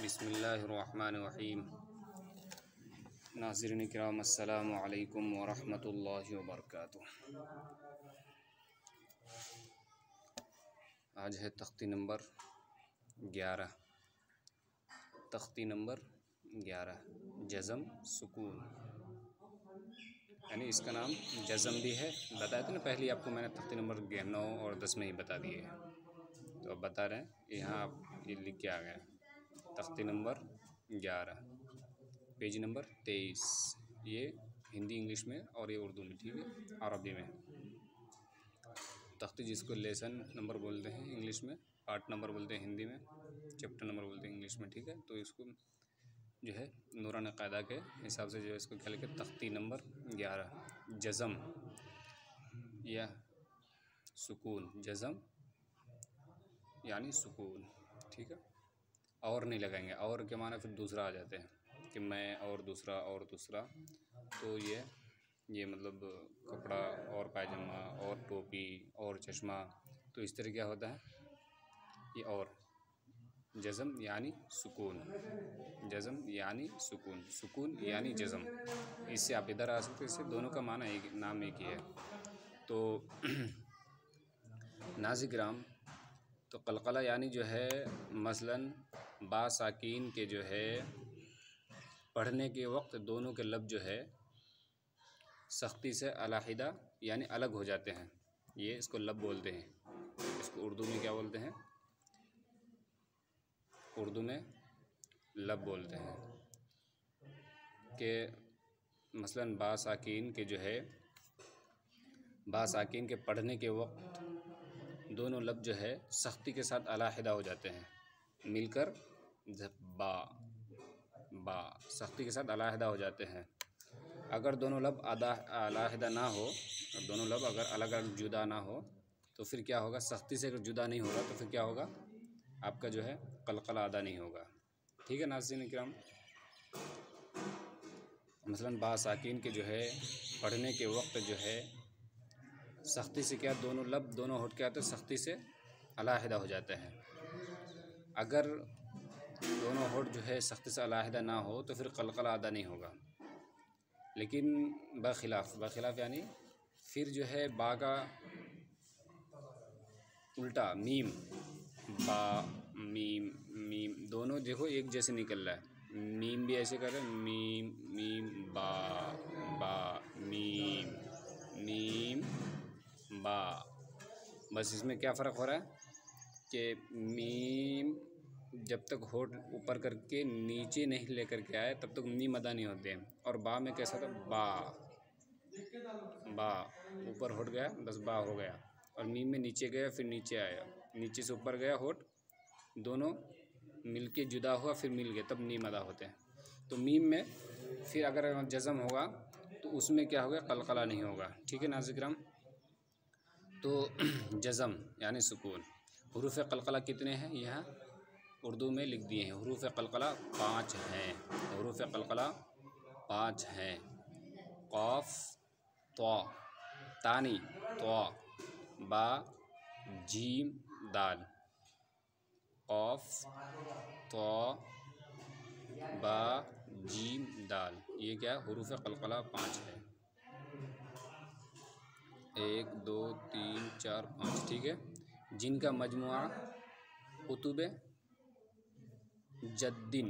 बिस्मिल्लाहिर्रहमानिर्रहीम। नाज़रीन किराम अस्सलामु अलैकुम वरहमतुल्लाहि वबरकातुह। आज है तख्ती नंबर 11। तख्ती नंबर 11 जज़म सुकून, यानी इसका नाम जज़म भी है। बताया था ना पहले आपको मैंने तख्ती नंबर 9 और 10 में ही बता दिए हैं, तो अब बता रहे हैं। यहाँ आप ये लिख के आ गए तख्ती नंबर 11 पेज नंबर 23। ये हिंदी इंग्लिश में और ये उर्दू में, ठीक है, अरबी में। तख्ती जिसको लेसन नंबर बोलते हैं इंग्लिश में, पार्ट नंबर बोलते हैं हिंदी में, चैप्टर नंबर बोलते हैं इंग्लिश में, ठीक है। तो इसको जो है नूरानी कायदा के हिसाब से जो है इसको क्या लिखे, तख्ती नंबर 11 जज़म या सुकून। जज़म यानी सुकून, ठीक है। और नहीं लगाएंगे, और के माना फिर दूसरा आ जाते हैं कि मैं और दूसरा और दूसरा। तो ये मतलब कपड़ा और पायजामा और टोपी और चश्मा, तो इस तरह क्या होता है ये। और जज़म यानी सुकून, जज़म यानी सुकून, सुकून यानी जज़म। इससे आप इधर आ सकते हैं, इससे दोनों का माना एक, नाम एक ही है। तो नाज़िराम, तो कलकला यानी जो है मसलन बा साकीन के जो है पढ़ने के वक्त दोनों के लब जो है सख्ती से अलहदा यानी अलग हो जाते हैं। ये इसको लब बोलते हैं। इसको उर्दू में क्या बोलते हैं? उर्दू में लब बोलते हैं। कि मसलन बा साकीन के जो है बा साकीन के पढ़ने के वक्त दोनों लब जो है सख्ती के साथ अलहदा हो जाते हैं, मिलकर बा बा सख्ती के साथ अलहदा हो जाते हैं। अगर दोनों लब अलहदा ना हो, दोनों लब अगर अलग अलग जुदा ना हो, तो फिर क्या होगा? सख्ती से अगर जुदा नहीं होगा तो फिर क्या होगा? आपका जो है कलकला अदा नहीं होगा, ठीक है नाज़रीन किराम। मसलन बा साकीन के जो है पढ़ने के वक्त जो है सख्ती से क्या, दोनों लब दोनों होठ क्या होते हैं सख्ती से अलहदा हो जाते हैं। अगर दोनों होठ जो है सख्ती से अलहदा ना हो तो फिर कलकला अदा नहीं होगा। लेकिन बखिलाफ़ यानी फिर जो है बा का उल्टा मीम, बा मीम मीम दोनों देखो एक जैसे निकल रहा है। मीम भी ऐसे कर रहे हैं, मीम मीम बा बा मीम मीम बा। बस इसमें क्या फ़र्क हो रहा है कि मीम जब तक होठ ऊपर करके नीचे नहीं लेकर के आए तब तक मीम अदा नहीं होते हैं। और बा में कैसा था? बा ऊपर होठ गया, बस बा हो गया। और मीम में नीचे गया, फिर नीचे आया, नीचे से ऊपर गया होठ, दोनों मिलके जुदा हुआ, फिर मिल गए, तब मीम अदा होते हैं। तो मीम में फिर अगर जज़म होगा तो उसमें क्या होगा? कलकला नहीं होगा, ठीक है नाज़रीन। तो जज़म यानी सुकून। हुरूफ़ कलकला कितने हैं? यहाँ उर्दू में लिख दिए हैं। हुरूफ़ कलकला 5 हैं। हुरूफ़ कलकला 5 हैं। क़ाफ़ तो तानी तो बा जीम दाल। क़ाफ़ तो बा जीम दाल, ये क्या है? हुरूफ़ कलकला 5 है। 1 2 3 4 5, ठीक है। जिनका मजमुआ कुतुब जद्दीन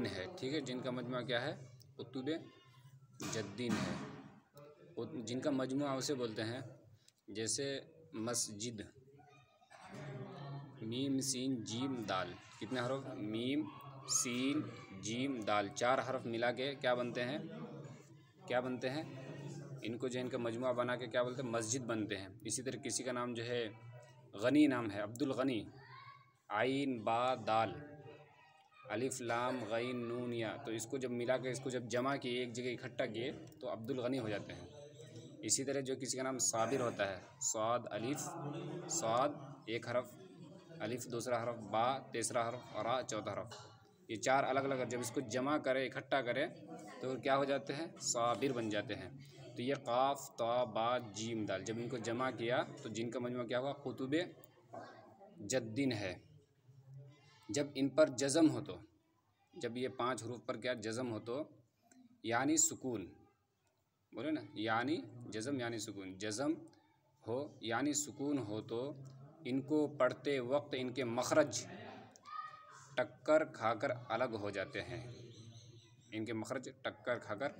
है, ठीक है। जिनका मजमुआ क्या है? कुतुब जद्दीन है। जिनका मजमुआ उसे बोलते हैं, जैसे मस्जिद, मीम सीन जीम दाल, कितने हरफ? मीम सीन जीम दाल, 4 हरफ मिला के क्या बनते हैं? क्या बनते हैं? इनको जो इनका मजमुआ बना के क्या बोलते हैं? मस्जिद बनते हैं। इसी तरह किसी का नाम जो है गनी नाम है, अब्दुल गनी, आइन बा दाल, अलिफ लाम गैन नून या, तो इसको जब मिला के इसको जब जमा किए, एक जगह इकट्ठा किए तो अब्दुल गनी हो जाते हैं। इसी तरह जो किसी का नाम साबिर होता है, स्वाद अलिफ, स्वाद एक हरफ, अलिफ दूसरा हरफ, बा तीसरा हरफ और रा चौथा हरफ, ये 4 अलग अलग जब इसको जमा करें, इकट्ठा करें तो क्या हो जाते हैं? साबिर बन जाते हैं। तो ये क़ाफ़ तो बा जीम दाल, जब इनको जमा किया तो जिनका मजमुआ क्या हुआ? कुतुब जद्दीन है। जब इन पर जज़म हो तो, जब ये 5 हरूफ पर क्या जज़म हो तो, यानी सुकून, बोले ना, यानी जज़म यानी सुकून, जज़म हो यानी सुकून हो तो इनको पढ़ते वक्त इनके मखरज टक्कर खाकर अलग हो जाते हैं। इनके मखरज टक्कर खाकर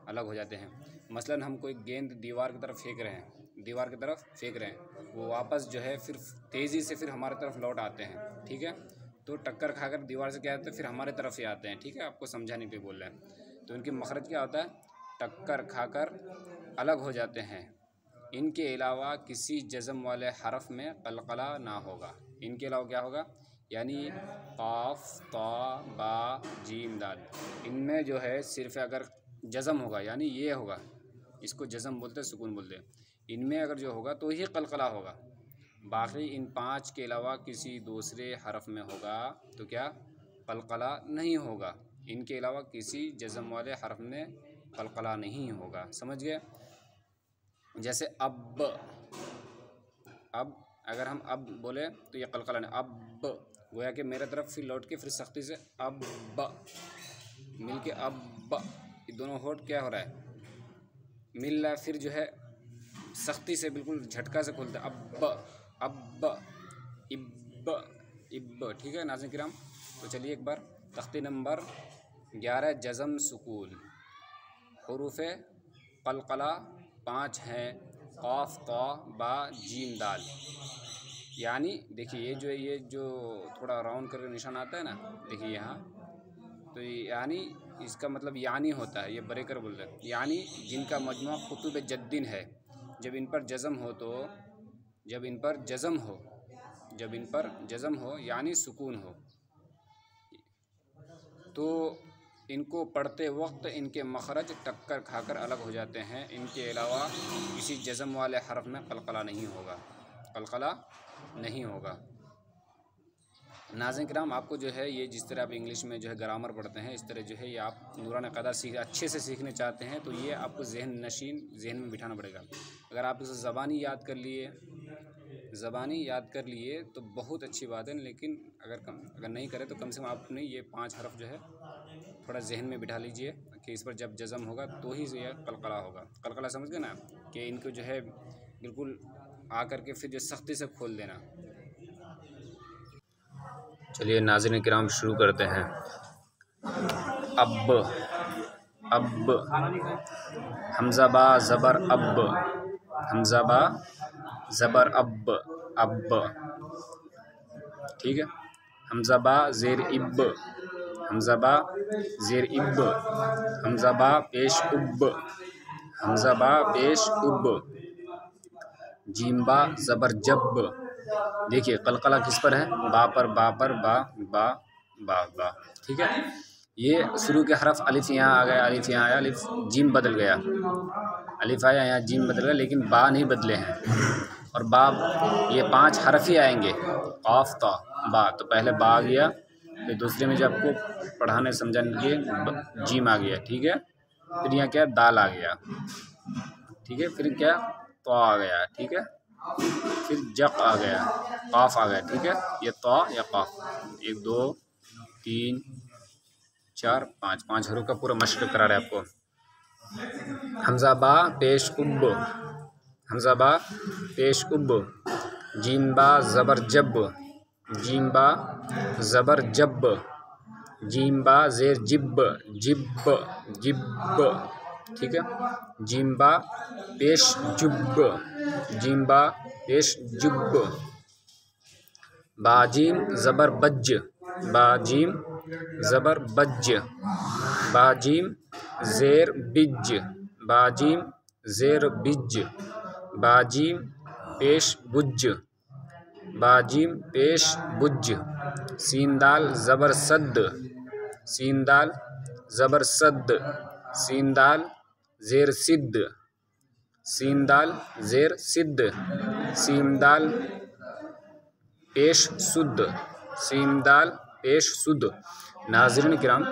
अलग हो जाते हैं। मसलन हम कोई गेंद दीवार की तरफ फेंक रहे हैं, दीवार की तरफ फेंक रहे हैं, वो वापस जो है फिर तेज़ी से फिर हमारे तरफ लौट आते हैं, ठीक है। तो टक्कर खाकर दीवार से क्या आते हैं, फिर हमारे तरफ ही आते हैं, ठीक है। आपको समझाने के लिए बोल रहे हैं। तो इनकी मखरज क्या होता है, टक्कर खाकर अलग हो जाते हैं। इनके अलावा किसी जज़म वाले हरफ में कलकला ना होगा। इनके अलावा क्या होगा, यानी काफ, ता, बा, जीम, दाल, इनमें जो है सिर्फ अगर जज़म होगा, यानी ये होगा, इसको जज़म बोलते हैं, सुकून बोलते हैं, इनमें अगर जो होगा तो ही कलकला होगा। बाकी इन 5 के अलावा किसी दूसरे हरफ में होगा तो क्या कलकला नहीं होगा। इनके अलावा किसी जज़म वाले हरफ में कलकला नहीं होगा। समझ गए। जैसे अब अगर हम अब बोले तो ये कलकला नहीं, अब गोया कि मेरे तरफ फिर लौट के फिर सख्ती से अब मिल के अब, ये दोनों होठ क्या हो रहा है, मिल रहा है, फिर जो है सख्ती से बिल्कुल झटका से खोलता है, अब इब, ठीक है नाज़रीन किराम। तो चलिए एक बार तख्ती नंबर 11 जज़म सुकून, हुरूफ़ कलकला 5 हैं, क़ाफ़, ता, बा, जीम, दाल। यानी देखिए ये जो थोड़ा राउंड करके निशान आता है ना, देखिए यहाँ, तो यानी इसका मतलब यानी होता है, ये ब्रेकर बोलते हैं, यानी जिनका मजमू कुतुब जद्दीन है। जब इन पर जज़म हो तो, जब इन पर जज़म हो यानी सुकून हो तो इनको पढ़ते वक्त इनके मखरज टक्कर खाकर अलग हो जाते हैं। इनके अलावा किसी जज़म वाले हरफ में कलकला नहीं होगा। नाज़रीन किराम, आपको जो है ये जिस तरह आप इंग्लिश में जो है ग्रामर पढ़ते हैं, इस तरह जो है ये आप नूरानी क़ायदा अच्छे से सीखने चाहते हैं तो ये आपको जहन में बिठाना पड़ेगा। अगर आप इसे ज़बानी याद कर लिए तो बहुत अच्छी बात है, लेकिन अगर नहीं करें तो कम से कम आपने ये 5 हरफ जो है थोड़ा जहन में बिठा लीजिए कि इस पर जब जज़म होगा तो ही ये कलकला होगा। कलकला समझ गए ना, कि इनको जो है बिल्कुल आकर के फिर जो सख्ती से खोल देना। चलिए नाज़रीन किराम शुरू करते हैं। अब हमज़ा बा ज़बर अब, हमज़ा बा ज़बर अब, ठीक है। हमज़ा बा ज़ेर इब, हमज़ा बा ज़ेर इब, हमज़ा बा पेश उब, हमज़ा बा पेश उब, जीम बा ज़बर जब। देखिए कलकला किस पर है, बा पर, बा, ठीक है। ये शुरू के हरफ अलिफ यहाँ आ गया, अलिफ यहाँ आया, अलिफ जीम बदल गया, अलिफ आया यहाँ जीम बदल गया, लेकिन बा नहीं बदले हैं। और बा ये 5 हरफ ही आएंगे, क़ाफ़, ता, बा। तो पहले बा आ गया, फिर दूसरे में जो आपको पढ़ाने समझाने के लिए जीम आ गया, ठीक है। फिर यहाँ क्या दाल आ गया, ठीक है। फिर क्या तो आ गया, ठीक है। फिर जक आ गया, क़ाफ़ आ गया, ठीक है। ये तो या क़ाफ़, 1 2 3 4 5 हरूफ का पूरा मश्क करा रहा है आपको। हमज़ा बा पेश उब, हमज़ा बा पेश उब, जीम बा ज़बर जब, जीम बा ज़बर जब, जीम बा ज़ेर जिब, ठीक है। जीम बा पेश जुब, जीम बा पेश जुब, बाजीम ज़बर बज, बाजीम ज़बर बज, बाजीम ज़ेर बिज, बाजीम ज़ेर बिज, बाजीम पेश बुज, बाजीम पेश बुज, सीन दाल ज़बर सद, सीन दाल ज़बर सद, सीन दाल ज़ेर सिद्द, सीन दाल ज़ेर सिद्द, सीन दाल पेश सुद, सीन दाल पेश सुद। नाज़रीन किराम,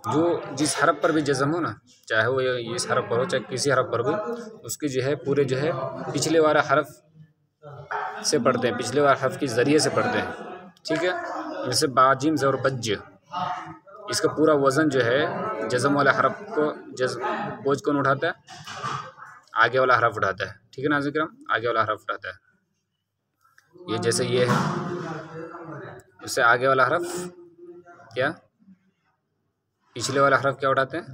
जो जिस हरफ पर भी जज़म हो ना, चाहे वो इस हरफ पर हो चाहे किसी हरफ पर भी, उसकी जो है पूरे जो है पिछले वाला हरफ से पढ़ते हैं, पिछले वाले हरफ के ज़रिए से पढ़ते हैं, ठीक है। जैसे बाजिम ज़बर बज, इसका पूरा वज़न जो है जज़म वाला हरफ को बोझ कौन उठाता है? आगे वाला हरफ उठाता है। ठीक है नाज़रीन किराम, आगे वाला हरफ उठाता है। ये जैसे ये है, उससे आगे वाला हरफ क्या, पिछले वाला हरफ क्या उठाते हैं?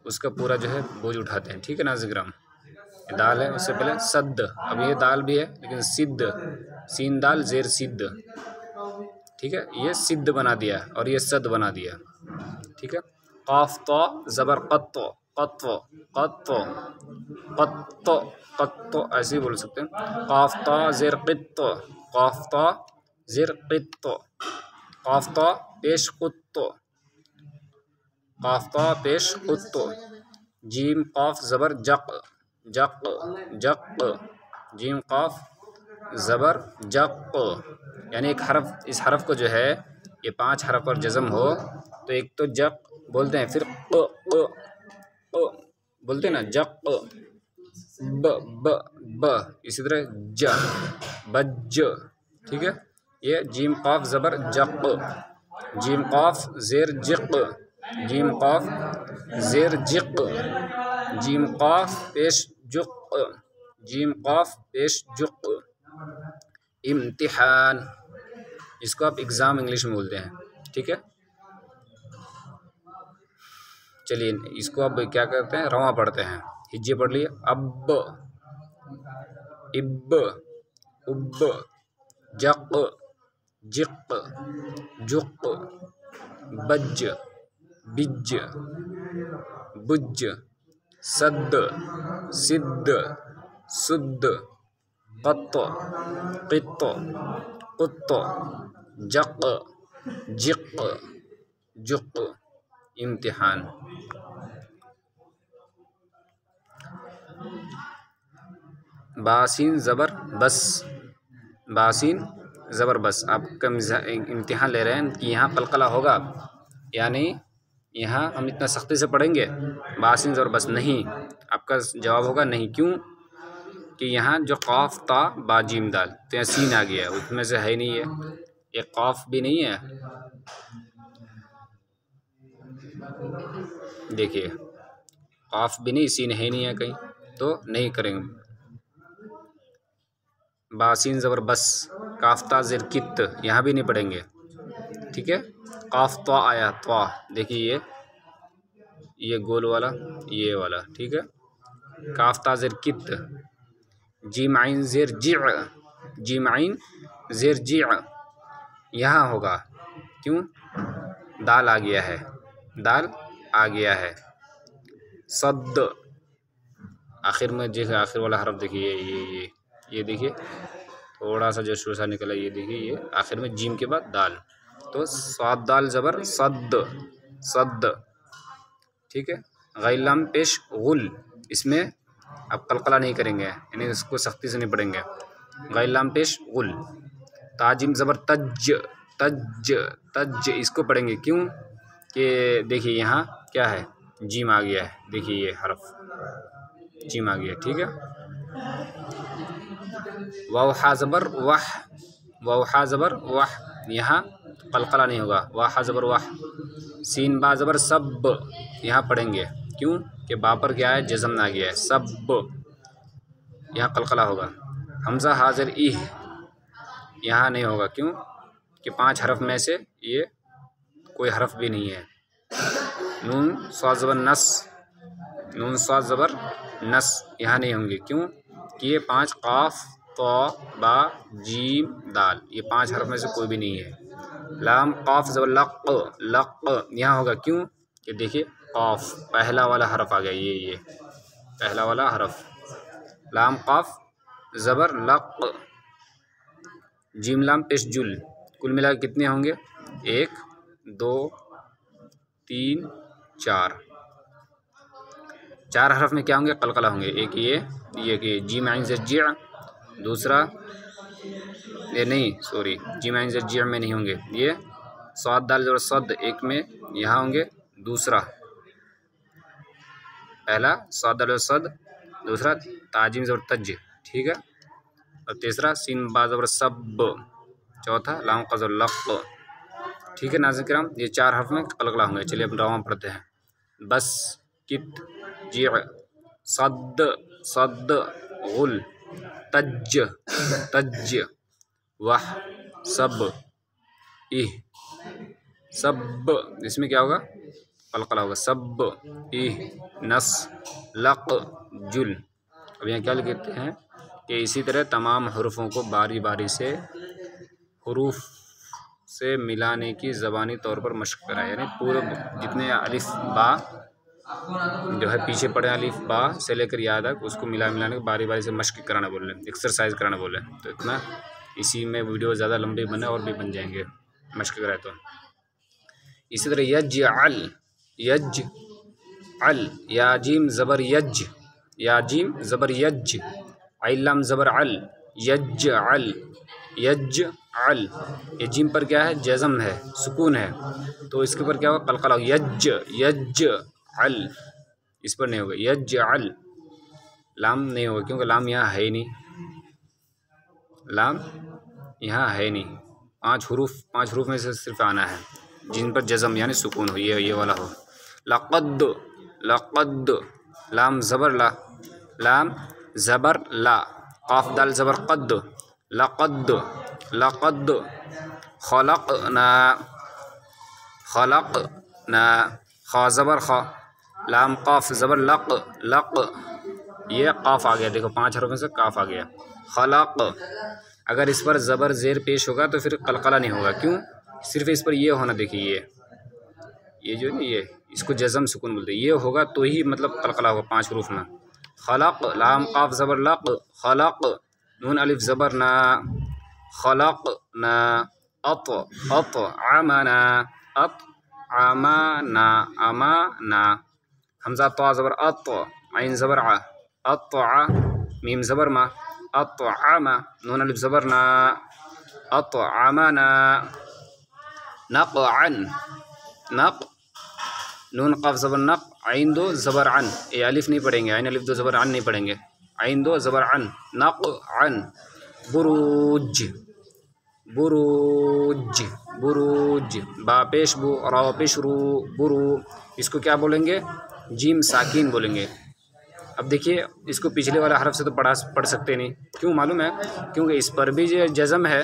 उसका पूरा जो है बोझ उठाते हैं। ठीक है नाज़रीन किराम, दाल है, उससे पहले सद, अब ये दाल भी है लेकिन सिद्ध, सीन दाल ज़ेर सिद्ध। ठीक है, ये सिद्ध बना दिया और ये सद बना दिया। ठीक है, क़ाफ़ तो ज़बर क़त्तो, क़त्तो क़त्तो क़त्तो क़त्तो ऐसे ही बोल सकते हैं। क़ाफ़ तो ज़ेर क़ित्तो, क़ाफ़ तो ज़ेर क़ित्तो, क़ाफ़ तो पेश क़ुत्तो, क़ाफ़ तो पेश क़ुत्तो। जीम क़ाफ़ ज़बर जक़, जक़ जक़, जीम क़ाफ़ ज़बर जक़, यानी एक हरफ, इस हरफ को जो है ये 5 हरफ पर जज़म हो तो एक तो जक़ बोलते हैं, फिर q बोलते हैं ना, जक़, ब, इसी तरह ज, बज। ठीक है, ये जीम क़ाफ़ ज़बर जक़, जीम क़ाफ़ ज़ेर जिक़, जीम क़ाफ़ ज़ेर जिक़, जीम क़ाफ़ पेश जुक़, जीम क़ाफ़ पेश जुक़। इम्तिहान, इसको आप एग्ज़ाम इंग्लिश में बोलते हैं। ठीक है, चलिए इसको अब क्या करते हैं, रवा पढ़ते हैं। हिज्जे पढ़ लिए, अब, इब, उब, जक़, जिक़, जुक़, बज, बिज, बुज, सद, सिद्द, सुद्द, क़त्त, क़ित्त, क़ुत्त, जक़, जिक़, जुक़। इम्तिहान। बासीन ज़बर बस, बासीन ज़बर बस। आपका इम्तिहान ले रहे हैं कि यहाँ कलकला होगा, यानी यहाँ हम इतना सख्ती से पढ़ेंगे बासीन ज़बर बस, नहीं। आपका जवाब होगा नहीं। क्यों? कि यहाँ जो क़ाफ़ ता बा जीम दाल, तो यहाँ सीन आ गया है, उसमें से है नहीं है, एक क़ाफ़ भी नहीं है। देखिए क़ाफ़ भी नहीं, सीन है नहीं है कहीं, तो नहीं करेंगे। बासीन ज़बर बस, काफ़ ता ज़ेर कित, यहाँ भी नहीं पढ़ेंगे। ठीक है, क़ाफ़ तो आया तो, देखिए ये गोल वाला, ये वाला। ठीक है, काफ़ ता ज़ेर कित, जीम आइन ज़ेर जिअ, जीम आइन ज़ेर जिअ, यहाँ होगा। क्यों? दाल आ गया है, दाल आ गया है। सद, आखिर में जैसे आखिर वाला हरफ देखिए, ये देखिए थोड़ा सा जो शोसा निकला, ये देखिए, ये आखिर में जीम के बाद दाल, तो साद दाल ज़बर सद, सद। ठीक है, गैर लाम पेश गुल, इसमें आप कलकला नहीं करेंगे, यानी इसको सख्ती से नहीं पढ़ेंगे। गैर लाम पेश गुल। ताजिम ज़बर तज, तज तज, इसको पढ़ेंगे। क्यों? कि देखिए यहाँ क्या है, जीम आ गया है, देखिए ये हरफ जीम आ गया। ठीक है, वाह ज़बर वाह, वाह ज़बर वाह, यहाँ कलकला नहीं होगा, वाह ज़बर वाह। सीन बा ज़बर सब, यहाँ पढ़ेंगे। क्यों? कि बा पर क्या है, जज़म आ गया है, सब, यहाँ कलकला होगा। हमज़ा हाज़िर इह, यहाँ नहीं होगा। क्यों? कि 5 हरफ में से ये कोई हरफ भी नहीं है। नून स्वाद ज़बर नस, नून स्वाद ज़बर नस, यहाँ नहीं होंगे। क्यों? कि ये 5 क़ाफ़ तो बा जीम दाल, ये 5 हरफ में से कोई भी नहीं है। लाम क़ाफ़ ज़बर लक़, लक़, यहाँ होगा। क्यों? कि देखिए क़ाफ़ पहला वाला हरफ आ गया, ये पहला वाला हरफ। लाम क़ाफ़ ज़बर लक़, जीम लाम पेश जुल, कुल मिला के कितने होंगे? 1 2 3 4, 4 हरफ में क्या होंगे, कलकला होंगे। एक ये जीम आइन ज़ेर जिअ, दूसरा ये नहीं, सॉरी, जीम आइन ज़ेर जिअ में नहीं होंगे। ये स्वाद दाल ज़बर सद, एक में यहाँ होंगे, दूसरा पहला स्वाद दाल ज़बर सद, दूसरा ताजिम ज़बर तज। ठीक है, और तीसरा सीन बा ज़बर सब, चौथा लाम क़ा ज़बर लक़। ठीक है नाज़रीन किराम, ये 4 हर्फ में कलकला होंगे। चलिए अब रवा पढ़ते हैं। बस, कित, जी, सद, सद, गुल, तज, तज, वाह, सब, इह, सब, इसमें क्या होगा? कलकला होगा। सब, इह, नस, लक, जुल। अब यहाँ क्या लिखते हैं कि इसी तरह तमाम हरूफों को बारी बारी से हरूफ से मिलाने की ज़बानी तौर पर मशक कराए, यानी पूरे जितने अलिफ बा जो है पीछे पड़े अलिफ बा से लेकर या तक उसको मिलाने को बारी बारी से मशक कराना बोल रहे हैं, एक्सरसाइज कराना बोल रहे हैं। तो इतना इसी में वीडियो ज़्यादा लंबे बने और भी बन जाएंगे मशक कराए तो। इसी तरह यज अल, यज अल, या जीम ज़बर यज, या जीम ज़बर यज, अल्लम ज़बर अल, यज अल, यज अल। ये जीम पर क्या है? जज़म है, सुकून है, तो इसके ऊपर क्या होगा? कलकला होगा। यज, यज अल, इस पर नहीं होगा। यज अल, लाम नहीं होगा क्योंकि लाम यहाँ है ही नहीं, लाम यहाँ है नहीं। 5 हरूफ में से सिर्फ आना है जिन पर जज़म यानी सुकून हो, ये वाला हो। लक़द, लक़द, लाम ज़बर ला, लाम ज़बर ला, क़ाफ़ दाल ज़बर क़द, लक़द, लक़द, ख़लक़ना, ख़लक़ना, ख़ा ज़बर ख़ा, लाम क़ाफ़ ज़बर लक़, लक़, ये क़ाफ़ आ गया। देखो 5 हरों में से काफ़ आ गया। ख़लक़, अगर इस पर ज़बर ज़ेर पेश होगा तो फिर कलकला नहीं होगा। क्यों? सिर्फ इस पर ये होना। देखिए ये जो नहीं, ये इसको जज़म सुकून बोलते हैं। ये होगा तो ही मतलब कलकला होगा 5 हरूफ में। ख़लक़, लाम क़ाफ़ ज़बर लक़, ख़लक़, नून अलिफ ज़बर ना, ख़लक़ना, अत, अत, अमना, अत, अमाना, अमाना, हमज़ा तो ज़बर अत, ऐन ज़बर आ, अतआ, मीम ज़बर मा, अतआमा, नून अलिफ ज़बर ना, अतआमना, नक़अन, नक़, नून क़ाफ़ ज़बर नक़, ऐन दो ज़बर अन, ये अलिफ नहीं पढ़ेंगे, ऐन अलिफ दो ज़बर अन नहीं पढ़ेंगे, ऐन दो ज़बर अन, नक़अन। बुरूज, बुरूज, बुरूज, बा पेश बू, रा पेश रू, बुरू, इसको क्या बोलेंगे? जीम साकिन बोलेंगे। अब देखिए इसको पिछले वाला हरफ से तो पढ़ सकते नहीं। क्यों मालूम है? क्योंकि इस पर भी जज़म है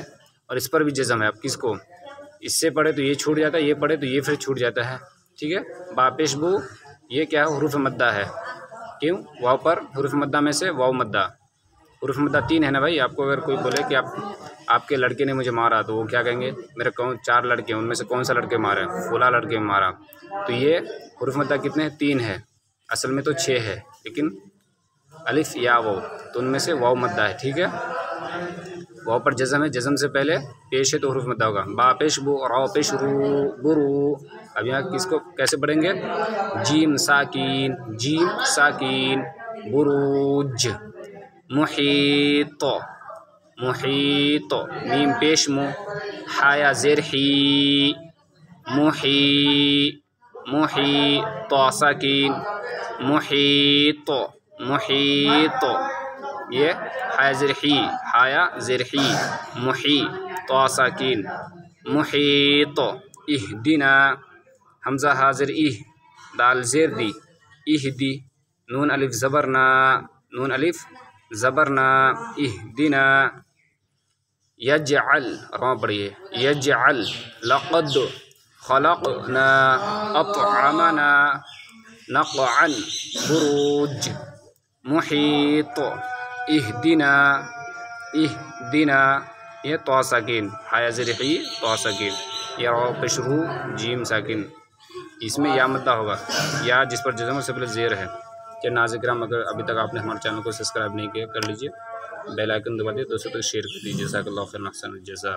और इस पर भी जज़म है। अब किसको? इससे पढ़े तो ये छूट जाता है, ये पढ़े तो ये फिर छूट जाता है। ठीक है, बा पेश बू, ये क्या है? हुरूफ मद्दा है। क्यों? वाव पर हुरूफ मद्दा में से वाव मद्दा, हुरूफ मद्दा 3 है ना भाई। आपको अगर कोई बोले कि आपके लड़के ने मुझे मारा, तो वो क्या कहेंगे? मेरे 4 लड़के हैं, उनमें से कौन सा लड़के मारे? फुला लड़के मारा। तो ये हुरूफ मद्दा कितने हैं? 3 है। असल में तो 6 है, लेकिन अलिफ या वाव, तो उनमें से वाव मद्दा है। ठीक है, वाव पर जज़म है, जज़म से पहले पेश है तो हुरूफ मद्दा होगा। बा पेश बू, रा पेश रू, बुरू। अब यहाँ किसको कैसे पढ़ेंगे? जीम साकिन, जीम साकिन, बुरूज। मुहीत, मुहीत, मीम पेश मु, हाया ज़ेर ही, मुही, मुही, तो साकिन, मुहीत, मुहीत, ये हाया ज़ेर ही, हाया ज़ेर ही, मुही, तो साकिन, मुहीत। इहदिना, हमज़ा हाज़िर इह, दाल ज़ेर दी, इहदी, नून अलिफ ज़बर ना, नून अलिफ ज़बर ना, इहदिना। यजअल, रा पढ़िए, यजअल, लक़द, ख़लक़ना, अतअमना, नक़अन, बुरूज, मुहीत, इहदिना, इहदिना। ये तो साकिन, हाया ज़ेर ही, तो साकिन, या पेश रू, जीम साकिन। इसमें या मद्दा होगा, या जिस पर जज़म से पहले ज़ेर है। क्या नाज़रीन किराम, अगर अभी तक आपने हमारे चैनल को सब्सक्राइब नहीं किया, कर लीजिए, बेल आइकन दबा दिए, दोस्तों तक शेयर कर दीजिए। जज़ाकल्लाहु खैरन, अहसन जज़ा।